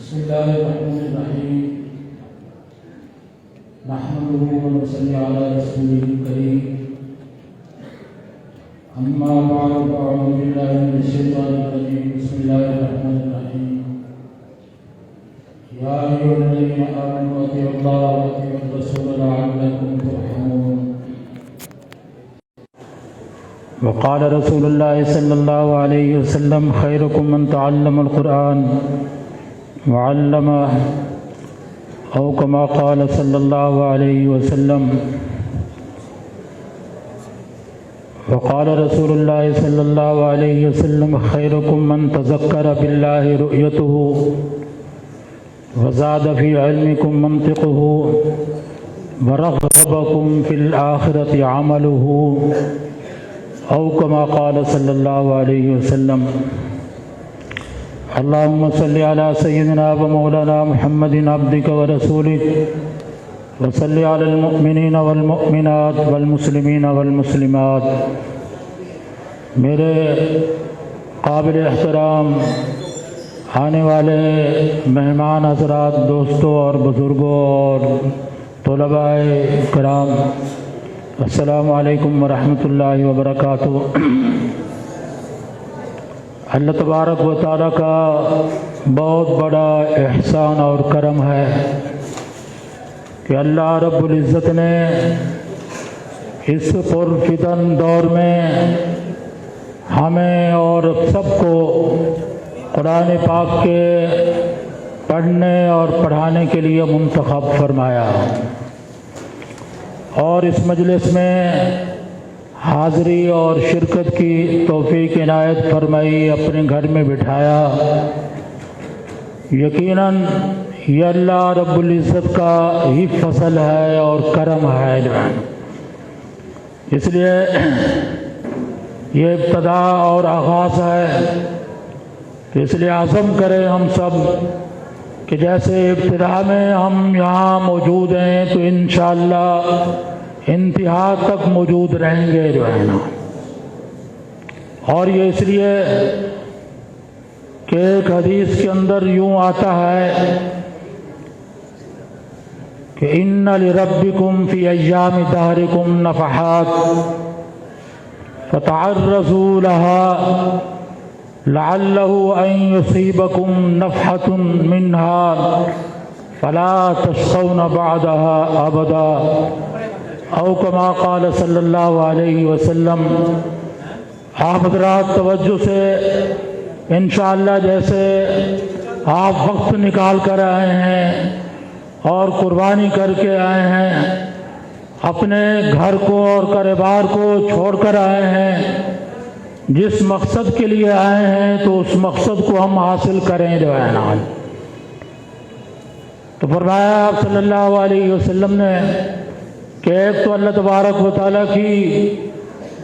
بسم الله الرحمن الرحيم نحمده ونصلي على رسوله الكريم أما بعد فأعوذ بالله من الشيطان الرجيم بسم الله الرحمن الرحيم يا أيها الذين آمنوا أطيعوا الله وأطيعوا الرسول لعلكم ترحمون. وقال رسول الله صلى الله عليه وسلم خيركم من تعلم القرآن وعلمه أو كما قال صلى الله عليه وسلم. وقال رسول الله صلى الله عليه وسلم خيركم من تذكر بالله رؤيته وزاد في علمكم منطقه ورغبكم في الآخرة عمله أو كما قال صلى الله عليه وسلم. اللهم صل على سيدنا ومولانا محمد عبدك ورسولك وصل على المؤمنين والمؤمنات والمسلمین والمسلمات. میرے قابل احترام آنے والے مہمان حضرات، دوستوں اور بزرگوں اور طلباء کرام، السلام علیکم ورحمۃ اللہ وبرکاتہ. اللہ تبارک و تعالیٰ کا بہت بڑا احسان اور کرم ہے کہ اللہ رب العزت نے اس پرفتن دور میں ہمیں اور سب کو قرآن پاک کے پڑھنے اور پڑھانے کے لیے منتخب فرمایا اور اس مجلس میں حاضری اور شرکت کی توفیق عنایت فرمائی، اپنے گھر میں بٹھایا. یقیناً یہ اللہ رب العزت کا ہی فضل ہے اور کرم ہے. اس لیے یہ ابتدا اور آغاز ہے، اس لیے عزم کریں ہم سب کہ جیسے ابتدا میں ہم یہاں موجود ہیں تو انشاءاللہ انتہا تک موجود رہیں گے جو ہے نا. اور یہ اس لیے کہ ایک حدیث کے اندر یوں آتا ہے کہ ان لربکم فی ایام دہرکم نفحات فتعرضوا لها لعلہ ان یصیبکم نفحة منها فلا تشقون بعدها ابدا او کما قال صلی اللہ علیہ وسلم. آپ حضرات توجہ سے انشاءاللہ جیسے آپ وقت نکال کر آئے ہیں اور قربانی کر کے آئے ہیں، اپنے گھر کو اور کاروبار کو چھوڑ کر آئے ہیں، جس مقصد کے لیے آئے ہیں تو اس مقصد کو ہم حاصل کریں جو ہے نا. تو فرمایا آپ صلی اللہ علیہ وسلم نے کہ ایک تو اللہ تبارک و تعالیٰ کی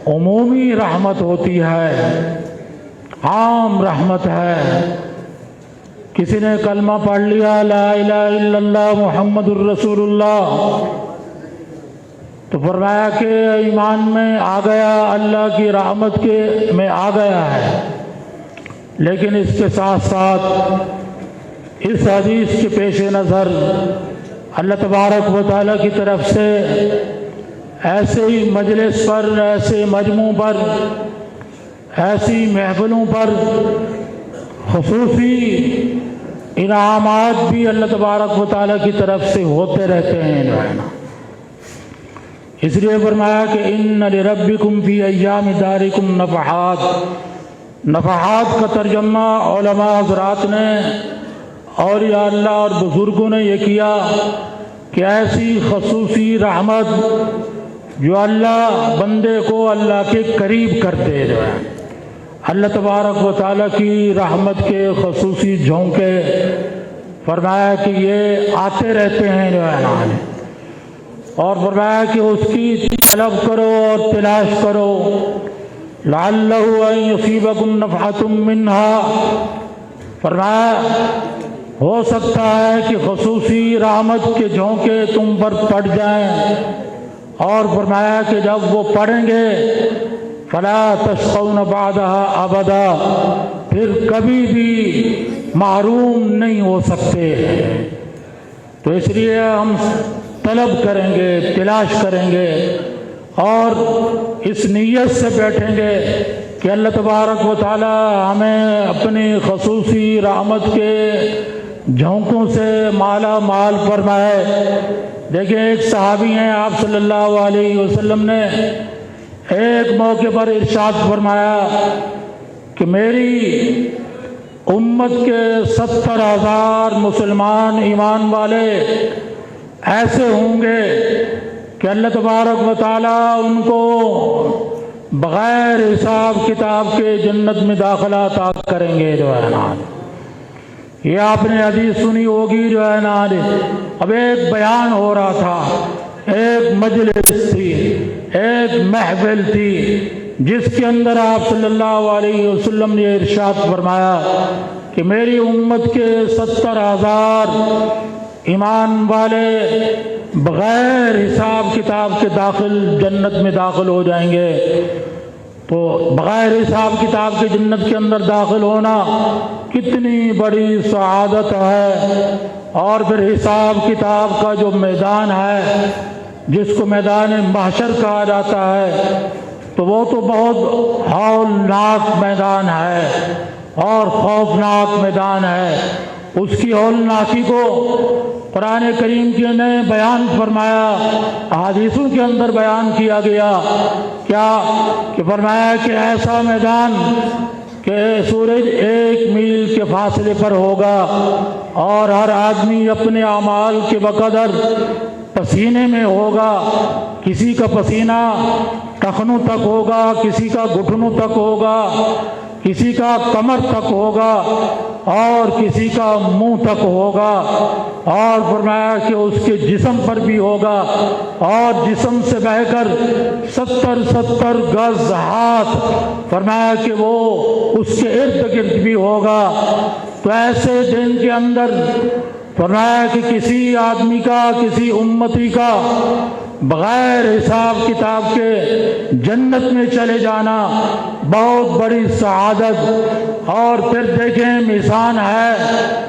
عمومی رحمت ہوتی ہے، عام رحمت ہے. کسی نے کلمہ پڑھ لیا لا الہ الا اللہ محمد الرسول اللہ تو فرمایا کہ ایمان میں آ گیا، اللہ کی رحمت کے میں آ گیا ہے. لیکن اس کے ساتھ ساتھ اس حدیث کے پیش نظر اللہ تبارک و تعالیٰ کی طرف سے ایسے ہی مجلس پر، ایسے مجموع پر، ایسی محفلوں پر خصوصی انعامات بھی اللہ تبارک و تعالیٰ کی طرف سے ہوتے رہتے ہیں. اس لیے فرمایا کہ ان لربکم فی ایام دارکم نفحات. نفحات کا ترجمہ علماء حضرات نے اولیاء اللہ اور بزرگوں نے یہ کیا کہ ایسی خصوصی رحمت جو اللہ بندے کو اللہ کے قریب کرتے ہیں. اللہ تبارک و تعالیٰ کی رحمت کے خصوصی جھونکے فرمایا کہ یہ آتے رہتے ہیں جو ہے نا. اور فرمایا کہ اس کی طلب کرو اور تلاش کرو لعلہ ان یصیبکم نفحة منها. فرمایا ہو سکتا ہے کہ خصوصی رحمت کے جھونکے تم پر پڑ جائیں. اور فرمایا کہ جب وہ پڑھیں گے فلا تشقون بعدها ابدا، پھر کبھی بھی محروم نہیں ہو سکتے۔ تو اس لیے ہم طلب کریں گے، تلاش کریں گے اور اس نیت سے بیٹھیں گے کہ اللہ تبارک و تعالی ہمیں اپنی خصوصی رحمت کے جھونکوں سے مالا مال فرمائے۔ دیکھیں ایک صحابی ہیں، آپ صلی اللہ علیہ وسلم نے ایک موقع پر ارشاد فرمایا کہ میری امت کے 70,000 مسلمان ایمان والے ایسے ہوں گے کہ اللہ تبارک و تعالیٰ ان کو بغیر حساب کتاب کے جنت میں داخلہ عطا کریں گے۔ جو ہے نا یہ آپ نے حدیث سنی ہوگی، جو ہے نا اب ایک بیان ہو رہا تھا، ایک مجلس تھی، ایک محفل تھی جس کے اندر آپ صلی اللہ علیہ وسلم نے ارشاد فرمایا کہ میری امت کے 70,000 ایمان والے بغیر حساب کتاب کے جنت میں داخل ہو جائیں گے۔ تو بغیر حساب کتاب کے جنت کے اندر داخل ہونا کتنی بڑی سعادت ہے۔ اور پھر حساب کتاب کا جو میدان ہے، جس کو میدان محشر کہا جاتا ہے، تو وہ تو بہت ہولناک میدان ہے اور خوفناک میدان ہے۔ اس کی ہولناکی کو قرآن کریم کے نے بیان فرمایا، احادیثوں کے اندر بیان کیا گیا۔ کیا کہ فرمایا کہ ایسا میدان کہ سورج 1 میل کے فاصلے پر ہوگا اور ہر آدمی اپنے اعمال کے بقدر پسینے میں ہوگا۔ کسی کا پسینہ ٹخنوں تک ہوگا، کسی کا گھٹنوں تک ہوگا، کسی کا کمر تک ہوگا اور کسی کا منہ تک ہوگا۔ اور فرمایا کہ اس کے جسم پر بھی ہوگا اور جسم سے بہ کر 70 گز ہاتھ، فرمایا کہ وہ اس کے ارد گرد بھی ہوگا۔ تو ایسے دن کے اندر فرمایا کہ کسی آدمی کا، کسی امتی کا بغیر حساب کتاب کے جنت میں چلے جانا بہت بڑی سعادت۔ اور پھر دیکھیں مثال ہے،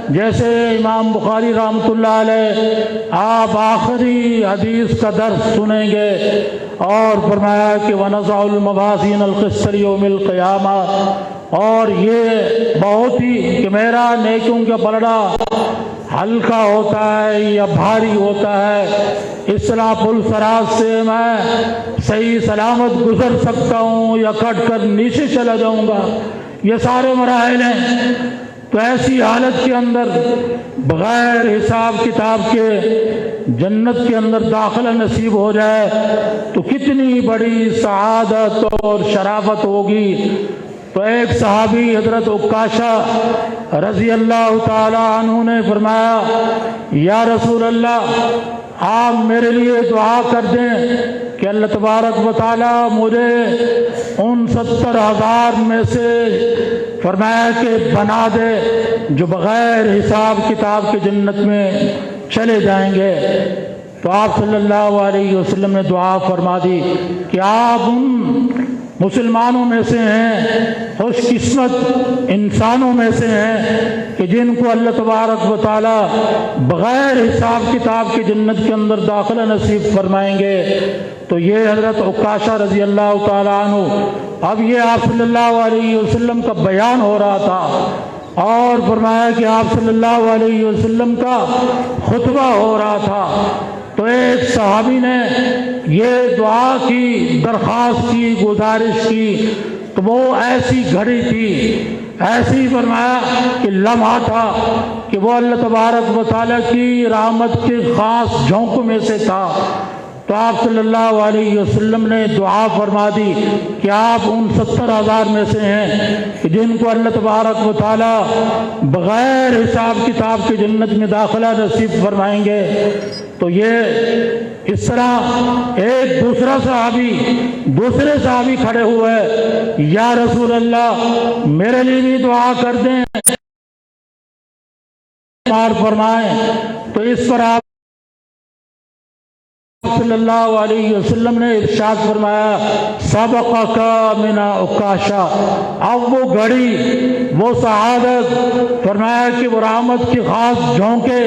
جیسے امام بخاری رحمۃ اللہ علیہ آپ آخری حدیث کا درس سنیں گے اور فرمایا کہ وَنَضَعُ الْمَوَازِينَ الْقِسْطَ لِيَوْمِ الْقِيَامَةِ، اور یہ بہت ہی کہ میرا نیکیوں کا پلڑا ہلکا ہوتا ہے یا بھاری ہوتا ہے، اس طرح پل صراط سے میں صحیح سلامت گزر سکتا ہوں یا کٹ کر نیچے چلا جاؤں گا، یہ سارے مراحل ہیں۔ تو ایسی حالت کے اندر بغیر حساب کتاب کے جنت کے اندر داخلہ نصیب ہو جائے تو کتنی بڑی سعادت اور شرافت ہوگی۔ تو ایک صحابی حضرت عکاشہ رضی اللہ تعالی عنہ نے فرمایا، یا رسول اللہ آپ میرے لیے دعا کر دیں کہ اللہ تبارک و تعالی مجھے ان 70,000 میں سے فرمایا کہ بنا دے جو بغیر حساب کتاب کے جنت میں چلے جائیں گے۔ تو آپ صلی اللہ علیہ وسلم نے دعا فرما دی کہ آپ ان مسلمانوں میں سے ہیں، خوش قسمت انسانوں میں سے ہیں کہ جن کو اللہ تبارک و تعالی بغیر حساب کتاب کے جنت کے اندر داخلہ نصیب فرمائیں گے۔ تو یہ حضرت عکاشہ رضی اللہ تعالیٰ عنہ، اب یہ آپ صلی اللہ علیہ وسلم کا بیان ہو رہا تھا اور فرمایا کہ آپ صلی اللہ علیہ وسلم کا خطبہ ہو رہا تھا۔ تو ایک صحابی نے یہ دعا کی، درخواست کی، گزارش کی، تو وہ ایسی گھڑی تھی، ایسی فرمایا کہ لمحہ تھا کہ وہ اللہ تبارک و تعالیٰ کی رحمت کے خاص جھونک میں سے تھا۔ تو آپ صلی اللہ علیہ وسلم نے دعا فرما دی کہ آپ ان 70,000 میں سے ہیں کہ جن کو اللہ تبارک و تعالیٰ بغیر حساب کتاب کے جنت میں داخلہ نصیب فرمائیں گے۔ تو یہ اس طرح ایک دوسرے صحابی کھڑے ہوئے، یا رسول اللہ میرے لیے بھی دعا کر دیں فرمائیں۔ تو اس پر آپ صلی اللہ علیہ وسلم نے ارشاد فرمایا سبقک من عکاشہ، اب وہ گھڑی، وہ سعادت، فرمایا کہ وہ رحمت کی خاص جھونکے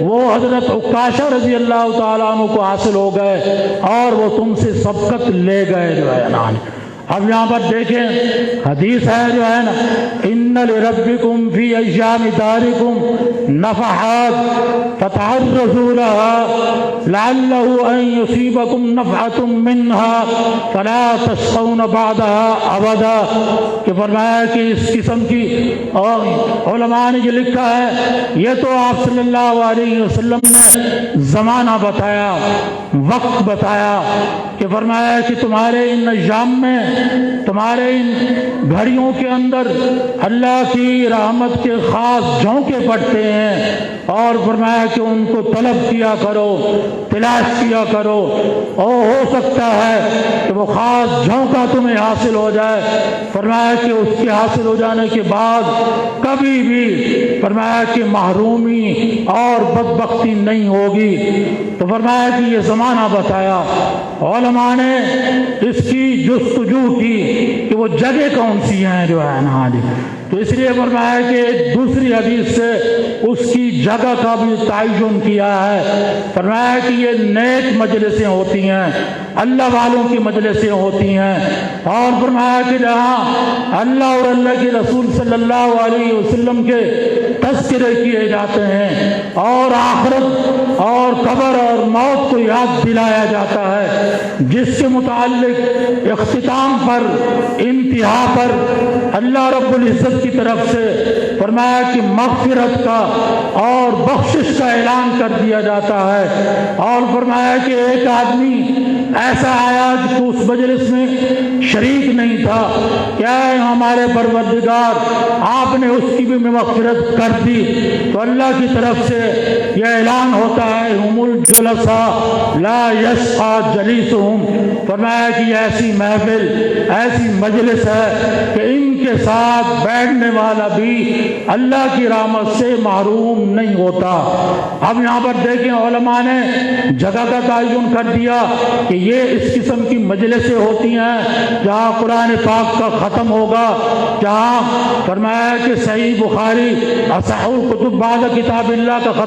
وہ حضرت عکاشہ رضی اللہ تعالیٰ عنہ کو حاصل ہو گئے اور وہ تم سے سبقت لے گئے جو ہے نا۔ اب یہاں پر دیکھیں حدیث ہے جو ہے نا، ان لربکم فی ایام دارکم نفحات فتعرضوا لها لعلہ ان یصیبکم نفحۃ منها فلا تشقون بعدها ابدا، کہ فرمایا کہ اس قسم کی، اور علماء نے یہ لکھا ہے یہ تو آپ صلی اللہ علیہ وسلم نے زمانہ بتایا، وقت بتایا، کہ فرمایا کہ تمہارے ان ایام میں، تمہارے ان گھڑیوں کے اندر اللہ کی رحمت کے خاص جھونکے پڑتے ہیں، اور فرمایا کہ ان کو طلب کیا کرو، تلاش کیا کرو، اور ہو سکتا ہے کہ وہ خاص جھونکا تمہیں حاصل ہو جائے۔ فرمایا کہ اس کے حاصل ہو جانے کے بعد کبھی بھی فرمایا کہ محرومی اور بدبختی نہیں ہوگی۔ تو فرمایا کہ یہ زمانہ بتایا، علماء نے اس کی جستجو کی کہ وہ جگہ کون سی ہیں جو ہے نا جی، تو اس لیے فرمایا کہ دوسری حدیث سے اس کی جگہ کا بھی تعین کیا ہے۔ فرمایا کہ یہ نیک مجلسیں ہوتی ہیں، اللہ والوں کی مجلسیں ہوتی ہیں، اور فرمایا کہ جہاں اللہ اور اللہ کے رسول صلی اللہ علیہ وسلم کے تذکرے کیے جاتے ہیں اور آخرت اور قبر اور موت کو یاد دلایا جاتا ہے، جس کے متعلق اختتام پر، انتہا پر اللہ رب العزت کی طرف سے فرمایا کہ مغفرت کا اور بخشش کا اعلان کر دیا جاتا ہے، اور فرمایا کہ ایک آدمی ایسا آیا جو اس مجلس میں شریک نہیں تھا، کیا ہے ہمارے پروردگار آپ نے اس کی بھی مغفرت کر دی، تو اللہ کی طرف سے یہ اعلان ہوتا ہے ہم الجلساء لا یشقی جلیسہم، فرمایا کہ یہ ایسی محفل، ایسی مجلس ہے کہ ان کے ساتھ بیٹھنے والا بھی اللہ کی رحمت سے محروم نہیں ہوتا۔ اب یہاں پر دیکھیں علماء نے جگہ کا تعین کر دیا کہ یہ اس قسم کی مجلسیں ہوتی ہیں جہاں قرآن پاک کا ختم ہوگا، جہاں فرمایا کہ صحیح بخاری اصح الکتب بعد کتاب اللہ کا ختم